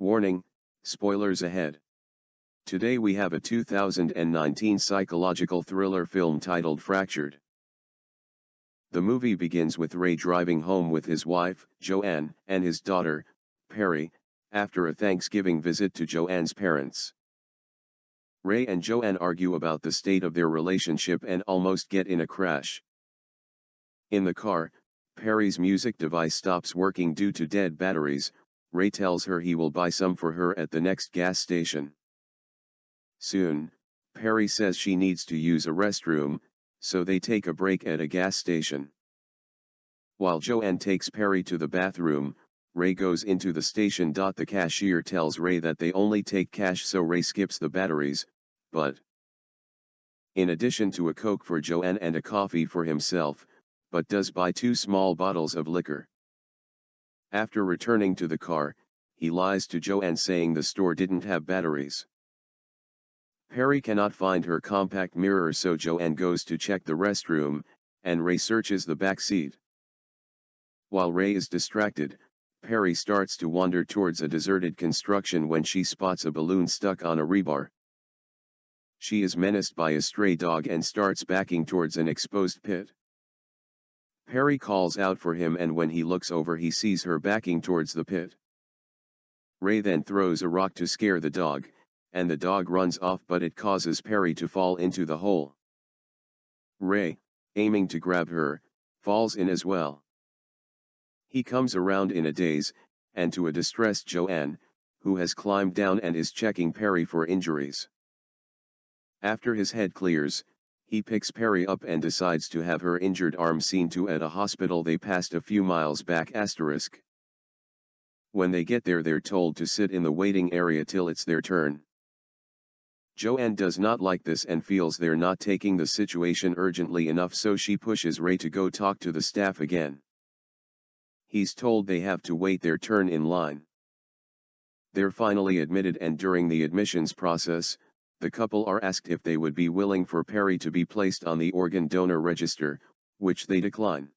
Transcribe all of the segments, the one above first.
Warning, spoilers ahead. Today we have a 2019 psychological thriller film titled Fractured. The movie begins with Ray driving home with his wife, Joanne, and his daughter, Perry, after a Thanksgiving visit to Joanne's parents. Ray and Joanne argue about the state of their relationship and almost get in a crash. In the car, Perry's music device stops working due to dead batteries. Ray tells her he will buy some for her at the next gas station. Soon, Perry says she needs to use a restroom, so they take a break at a gas station. While Joanne takes Perry to the bathroom, Ray goes into the station. The cashier tells Ray that they only take cash, so Ray skips the batteries, but in addition to a Coke for Joanne and a coffee for himself, but does buy 2 small bottles of liquor. After returning to the car, he lies to Joanne saying the store didn't have batteries. Perry cannot find her compact mirror, so Joanne goes to check the restroom, and Ray searches the back seat. While Ray is distracted, Perry starts to wander towards a deserted construction when she spots a balloon stuck on a rebar. She is menaced by a stray dog and starts backing towards an exposed pit. Perry calls out for him, and when he looks over he sees her backing towards the pit. Ray then throws a rock to scare the dog, and the dog runs off, but it causes Perry to fall into the hole. Ray, aiming to grab her, falls in as well. He comes around in a daze, and to a distressed Joanne, who has climbed down and is checking Perry for injuries. After his head clears, he picks Perry up and decides to have her injured arm seen to at a hospital they passed a few miles back. When they get there, they're told to sit in the waiting area till it's their turn. Joanne does not like this and feels they're not taking the situation urgently enough, so she pushes Ray to go talk to the staff again. He's told they have to wait their turn in line. They're finally admitted, and during the admissions process, the couple are asked if they would be willing for Perry to be placed on the organ donor register, which they decline.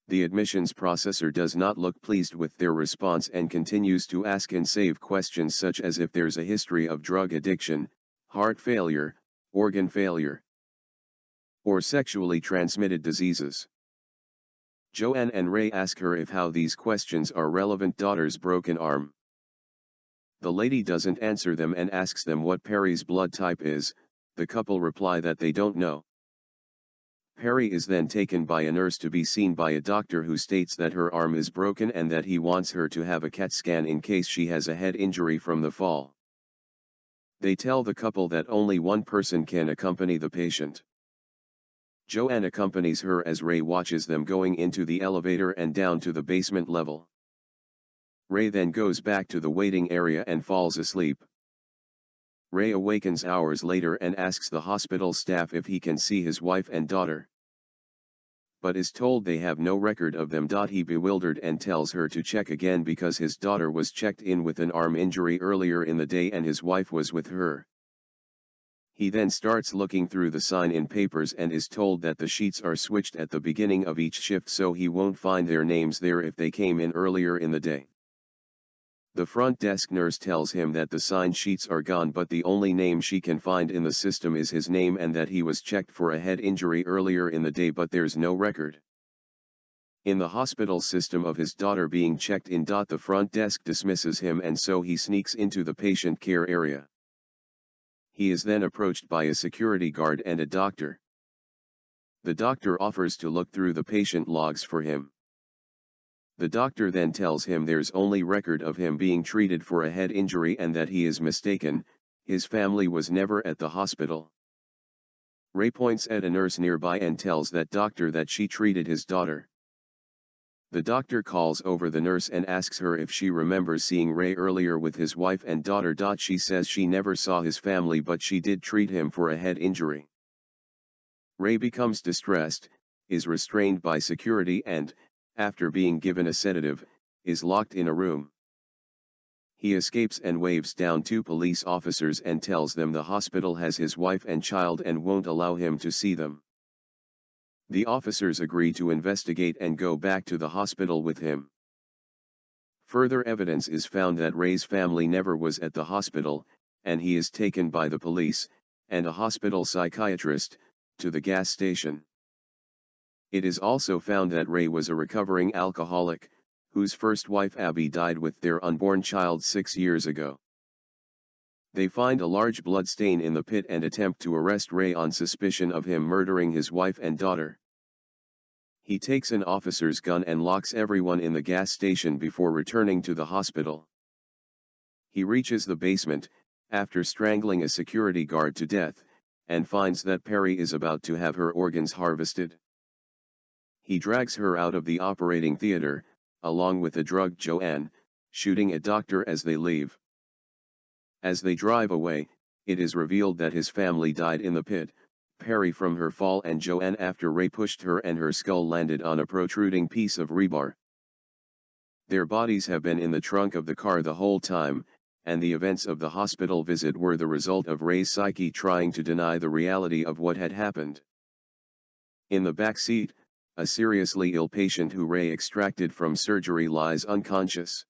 The admissions processor does not look pleased with their response and continues to ask insane questions such as if there's a history of drug addiction, heart failure, organ failure, or sexually transmitted diseases. Joanne and Ray ask her if how these questions are relevant. Daughter's broken arm. The lady doesn't answer them and asks them what Perry's blood type is. The couple reply that they don't know. Perry is then taken by a nurse to be seen by a doctor who states that her arm is broken and that he wants her to have a CAT scan in case she has a head injury from the fall. They tell the couple that only one person can accompany the patient. Joanne accompanies her as Ray watches them going into the elevator and down to the basement level. Ray then goes back to the waiting area and falls asleep. Ray awakens hours later and asks the hospital staff if he can see his wife and daughter, but is told they have no record of them. He bewildered and tells her to check again because his daughter was checked in with an arm injury earlier in the day and his wife was with her. He then starts looking through the sign-in papers and is told that the sheets are switched at the beginning of each shift, so he won't find their names there if they came in earlier in the day. The front desk nurse tells him that the sign sheets are gone, but the only name she can find in the system is his name and that he was checked for a head injury earlier in the day, but there's no record in the hospital system of his daughter being checked in. The front desk dismisses him and so he sneaks into the patient care area. He is then approached by a security guard and a doctor. The doctor offers to look through the patient logs for him. The doctor then tells him there's only record of him being treated for a head injury and that he is mistaken, his family was never at the hospital. Ray points at a nurse nearby and tells that doctor that she treated his daughter. The doctor calls over the nurse and asks her if she remembers seeing Ray earlier with his wife and daughter. She says she never saw his family, but she did treat him for a head injury. Ray becomes distressed, is restrained by security and, after being given a sedative, is locked in a room. He escapes and waves down 2 police officers and tells them the hospital has his wife and child and won't allow him to see them. The officers agree to investigate and go back to the hospital with him. Further evidence is found that Ray's family never was at the hospital, and he is taken by the police, and a hospital psychiatrist, to the gas station. It is also found that Ray was a recovering alcoholic, whose first wife Abby died with their unborn child 6 years ago. They find a large blood stain in the pit and attempt to arrest Ray on suspicion of him murdering his wife and daughter. He takes an officer's gun and locks everyone in the gas station before returning to the hospital. He reaches the basement, after strangling a security guard to death, and finds that Perry is about to have her organs harvested. He drags her out of the operating theater, along with the drugged Joanne, shooting a doctor as they leave. As they drive away, it is revealed that his family died in the pit, Perry from her fall and Joanne after Ray pushed her and her skull landed on a protruding piece of rebar. Their bodies have been in the trunk of the car the whole time, and the events of the hospital visit were the result of Ray's psyche trying to deny the reality of what had happened. In the back seat, a seriously ill patient who Ray extracted from surgery lies unconscious.